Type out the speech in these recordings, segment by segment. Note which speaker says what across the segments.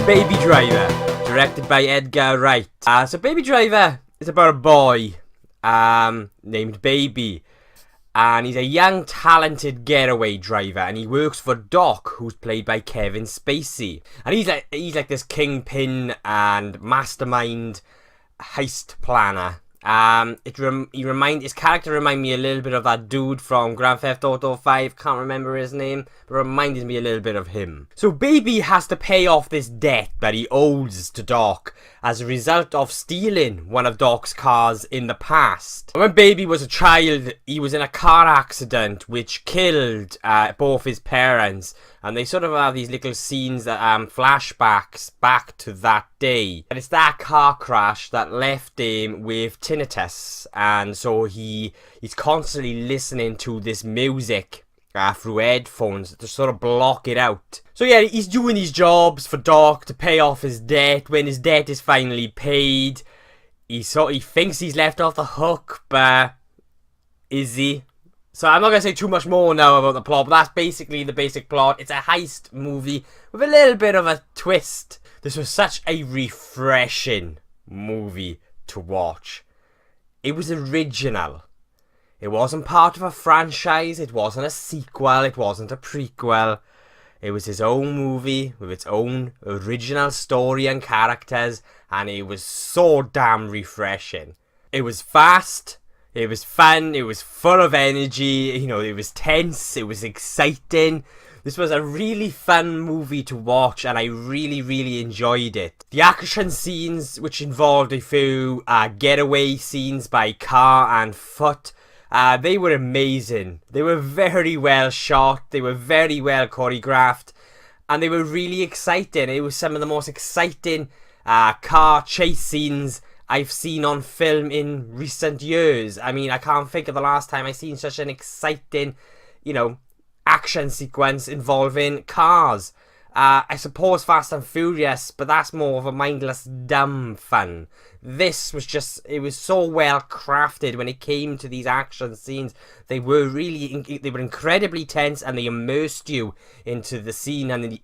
Speaker 1: Baby Driver, directed by Edgar Wright. So Baby Driver is about a boy named Baby, and he's a young talented getaway driver, and he works for Doc, who's played by Kevin Spacey, and he's like this kingpin and mastermind heist planner. His character reminded me a little bit of that dude from Grand Theft Auto 5, can't remember his name, but reminded me a little bit of him. So Baby has to pay off this debt that he owes to Doc as a result of stealing one of Doc's cars in the past. When Baby was a child, he was in a car accident which killed both his parents, and they sort of have these little scenes that flashbacks back to that day. And it's that car crash that left him with tinnitus, and so he's constantly listening to this music through headphones to sort of block it out. So yeah, he's doing these jobs for Doc to pay off his debt. When his debt is finally paid, he thinks he's left off the hook, but is he? So I'm not going to say too much more now about the plot, but that's basically the basic plot. It's a heist movie with a little bit of a twist. This was such a refreshing movie to watch. It was original. It wasn't part of a franchise, it wasn't a sequel, it wasn't a prequel. It was his own movie with its own original story and characters, and it was so damn refreshing. It was fast, it was fun, it was full of energy, you know, it was tense, it was exciting. This was a really fun movie to watch, and I really enjoyed it. The action scenes, which involved a few getaway scenes by car and foot, they were amazing. They were very well shot, they were very well choreographed, and they were really exciting. It was some of the most exciting car chase scenes I've seen on film in recent years. I mean, I can't think of the last time I've seen such an exciting, action sequence involving cars. I suppose Fast and Furious, but that's more of a mindless, dumb fun. This was it was so well crafted when it came to these action scenes. They were incredibly tense, and they immersed you into the scene and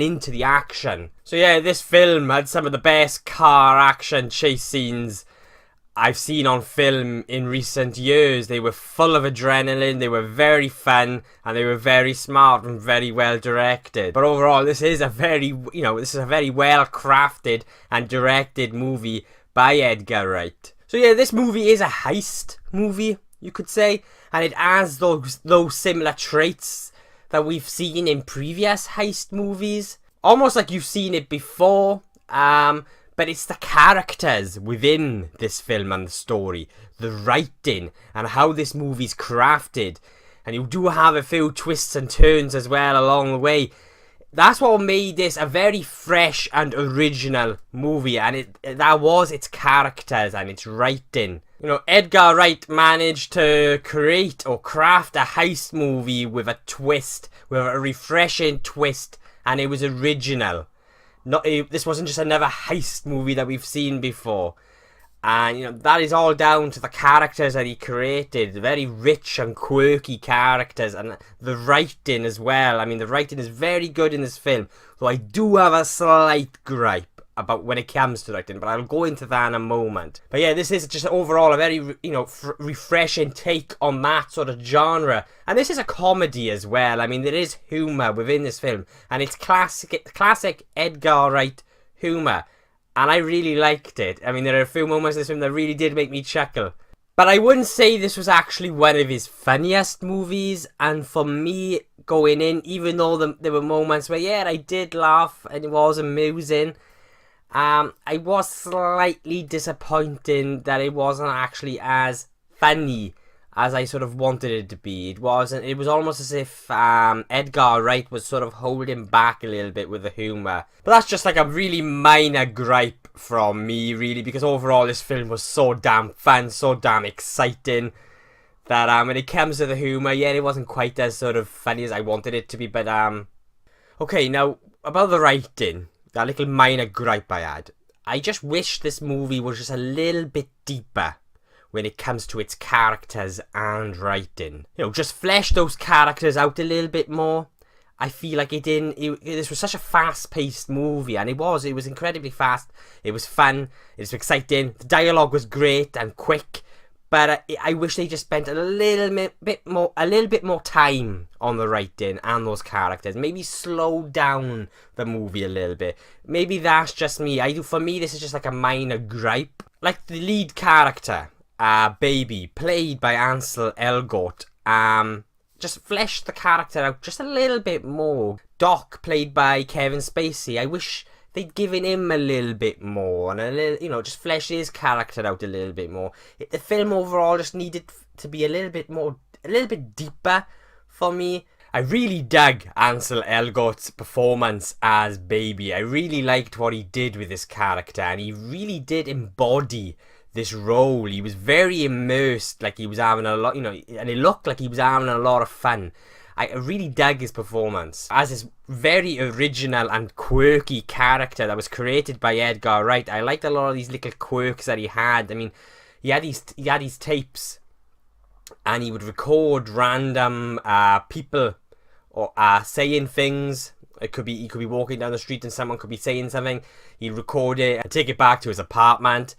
Speaker 1: into the action. So yeah, this film had some of the best car action chase scenes I've seen on film in recent years. They were full of adrenaline, they were very fun, and they were very smart and very well directed. But overall, this is a very well crafted and directed movie by Edgar Wright. So yeah, this movie is a heist movie, you could say, and it has those similar traits that we've seen in previous heist movies. Almost like you've seen it before, but it's the characters within this film and the story, the writing, and how this movie's crafted. And you do have a few twists and turns as well along the way. That's what made this a very fresh and original movie, and that was its characters and its writing. Edgar Wright managed to create or craft a heist movie with a twist, with a refreshing twist, and it was original. This wasn't just another heist movie that we've seen before. And, that is all down to the characters that he created. Very rich and quirky characters. And the writing as well. I mean, the writing is very good in this film. Though I do have a slight gripe about when it comes to writing. But I'll go into that in a moment. But yeah, this is just overall a very, refreshing take on that sort of genre. And this is a comedy as well. I mean, there is humour within this film. And it's classic Edgar Wright humour. And I really liked it. I mean, there are a few moments in this film that really did make me chuckle. But I wouldn't say this was actually one of his funniest movies. And for me, going in, even though there were moments where, yeah, I did laugh and it was amusing, I was slightly disappointed that it wasn't actually as funny as I sort of wanted it to be. It was almost as if Edgar Wright was sort of holding back a little bit with the humour. But that's just like a really minor gripe from me, really, because overall this film was so damn fun, so damn exciting, that when it comes to the humour, yeah, it wasn't quite as sort of funny as I wanted it to be. But okay, now about the writing, that little minor gripe I had, I just wish this movie was just a little bit deeper when it comes to its characters and writing. Just flesh those characters out a little bit more. I feel like this was such a fast-paced movie, and it was incredibly fast. It was fun, it was exciting, the dialogue was great and quick, but I wish they just spent a little bit more time on the writing and those characters. Maybe slow down the movie a little bit. Maybe that's just me. For me, this is just like a minor gripe. Like the lead character, Baby, played by Ansel Elgort, just flesh the character out just a little bit more. Doc, played by Kevin Spacey, I wish they'd given him a little bit more, and a little, just flesh his character out a little bit more. The film overall just needed to be a little bit deeper for me. I really dug Ansel Elgort's performance as Baby. I really liked what he did with this character, and he really did embody this role. He was very immersed, like he was having a lot, and it looked like he was having a lot of fun. I really dug his performance as this very original and quirky character that was created by Edgar Wright. I liked a lot of these little quirks that he had. I mean, he had these tapes, and he would record random people or saying things. He could be walking down the street and someone could be saying something. He'd record it and take it back to his apartment,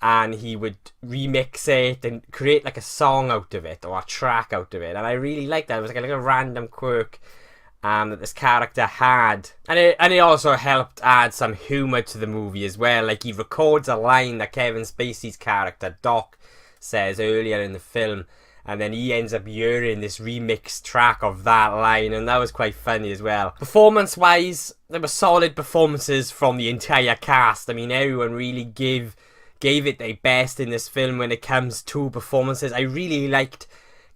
Speaker 1: and he would remix it and create like a song out of it or a track out of it. And I really liked that. It was like a random quirk that this character had, and it also helped add some humour to the movie as well. Like he records a line that Kevin Spacey's character Doc says earlier in the film, and then he ends up hearing this remixed track of that line, and that was quite funny as well. Performance wise, there were solid performances from the entire cast. I mean, everyone really gave it their best in this film when it comes to performances. I really liked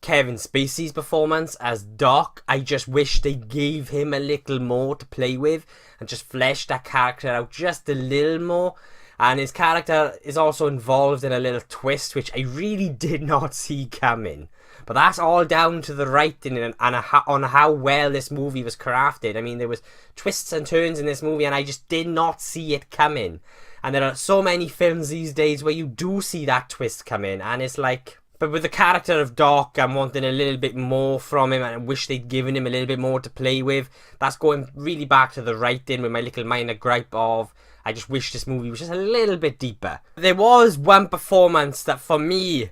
Speaker 1: Kevin Spacey's performance as Doc. I just wish they gave him a little more to play with and just fleshed that character out just a little more. And his character is also involved in a little twist which I really did not see coming. But that's all down to the writing and on how well this movie was crafted. I mean, there was twists and turns in this movie and I just did not see it coming. And there are so many films these days where you do see that twist come in, and it's like, but with the character of Doc, I'm wanting a little bit more from him, and I wish they'd given him a little bit more to play with. That's going really back to the writing with my little minor gripe of, I just wish this movie was just a little bit deeper. There was one performance that for me,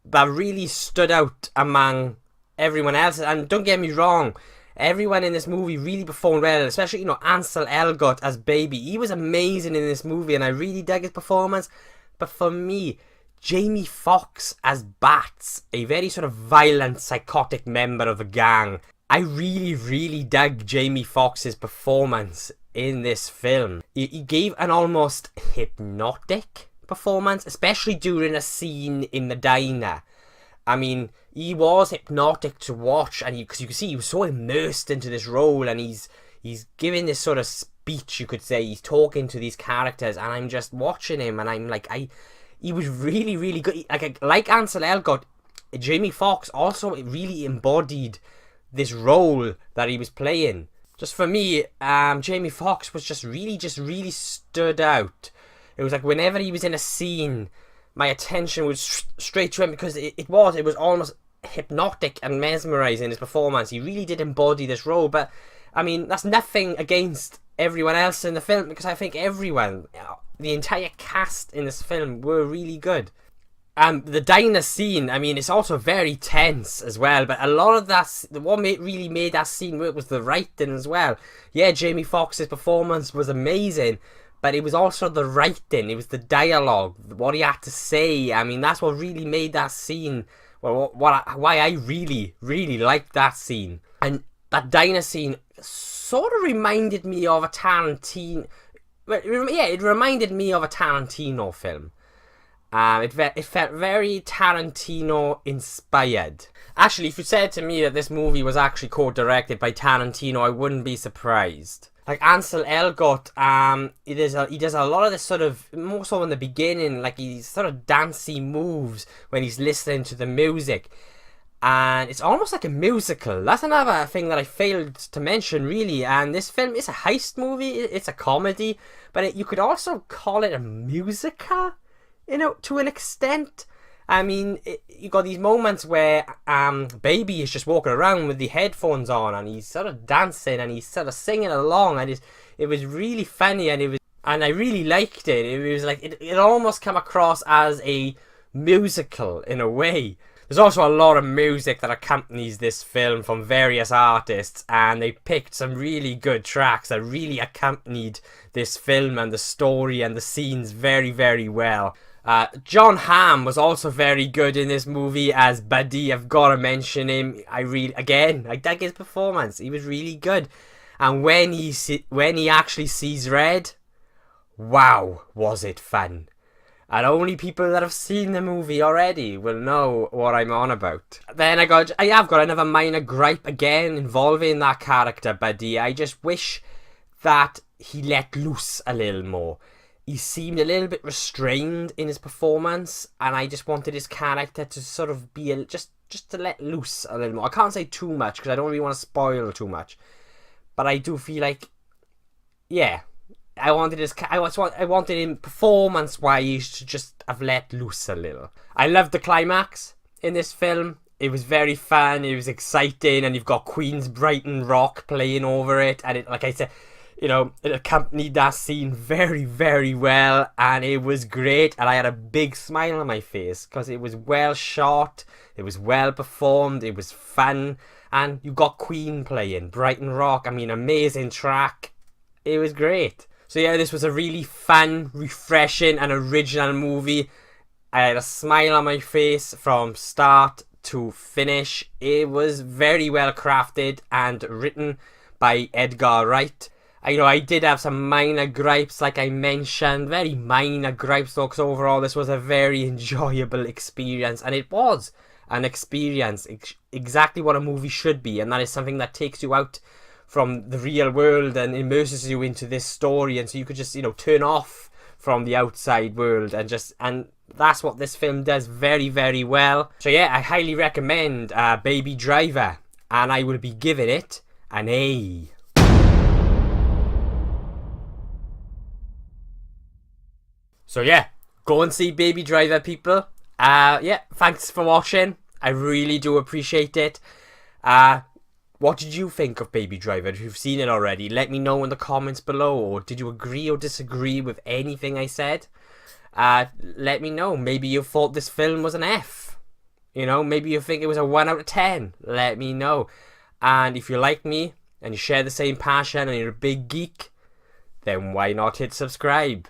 Speaker 1: that really stood out among everyone else, and don't get me wrong, everyone in this movie really performed well, especially, Ansel Elgort as Baby. He was amazing in this movie and I really dug his performance. But for me, Jamie Foxx as Bats, a very sort of violent, psychotic member of the gang, I really, really dug Jamie Foxx's performance in this film. He gave an almost hypnotic performance, especially during a scene in the diner. I mean, he was hypnotic to watch, and because you can see he was so immersed into this role, and he's giving this sort of speech, you could say. He's talking to these characters, and I'm just watching him, and I'm like, he was really, really good. Like Ansel Elgort, Jamie Foxx also really embodied this role that he was playing. Just for me, Jamie Foxx was just really stood out. It was like whenever he was in a scene, my attention was straight to him, because it was almost hypnotic and mesmerizing, his performance. He really did embody this role. But I mean, that's nothing against everyone else in the film, because I think everyone, the entire cast in this film, were really good. The diner scene, I mean, it's also very tense as well, but a lot of that, what really made that scene work was the writing as well. Yeah, Jamie Foxx's performance was amazing, but it was also the writing, it was the dialogue, what he had to say. I mean, that's what really made that scene, why I really, really liked that scene. And that diner scene sort of reminded me of a Tarantino, it reminded me of a Tarantino film. It felt very Tarantino inspired. Actually, if you said to me that this movie was actually co-directed by Tarantino, I wouldn't be surprised. Like Ansel Elgort, he does a lot of this sort of, more so in the beginning, like these sort of dancey moves when he's listening to the music. And it's almost like a musical. That's another thing that I failed to mention, really. And this film is a heist movie, it's a comedy, but you could also call it a musical, to an extent. I mean, you got these moments where Baby is just walking around with the headphones on, and he's sort of dancing, and he's sort of singing along, and it was really funny, and I really liked it. It was like it almost came across as a musical in a way. There's also a lot of music that accompanies this film from various artists, and they picked some really good tracks that really accompanied this film and the story and the scenes very, very well. John Hamm was also very good in this movie as Buddy. I've got to mention him. I dug his performance. He was really good. And when he actually sees red, wow, was it fun. And only people that have seen the movie already will know what I'm on about. Then I have got another minor gripe again involving that character, Buddy. I just wish that he let loose a little more. He seemed a little bit restrained in his performance, and I just wanted his character to sort of be just to let loose a little more. I can't say too much because I don't really want to spoil too much, but I do feel like, yeah, I wanted him performance-wise to just have let loose a little. I loved the climax in this film. It was very fun. It was exciting, and you've got Queen's Brighton Rock playing over it, and it, like I said, you know, it accompanied that scene very, very well, and it was great, and I had a big smile on my face because it was well shot, it was well performed, it was fun, and you got Queen playing Brighton Rock. I mean, amazing track. It was great. So yeah, this was a really fun, refreshing, and original movie. I had a smile on my face from start to finish. It was very well crafted and written by Edgar Wright. I did have some minor gripes, like I mentioned, very minor gripes though, because overall this was a very enjoyable experience, and it was an experience, exactly what a movie should be, and that is something that takes you out from the real world and immerses you into this story, and so you could just, turn off from the outside world and that's what this film does very, very well. So yeah, I highly recommend Baby Driver, and I will be giving it an A. So yeah, go and see Baby Driver, people. Yeah, thanks for watching. I really do appreciate it. What did you think of Baby Driver? If you've seen it already, let me know in the comments below. Or did you agree or disagree with anything I said? Let me know. Maybe you thought this film was an F. Maybe you think it was a 1 out of 10. Let me know. And if you like me and you share the same passion and you're a big geek, then why not hit subscribe?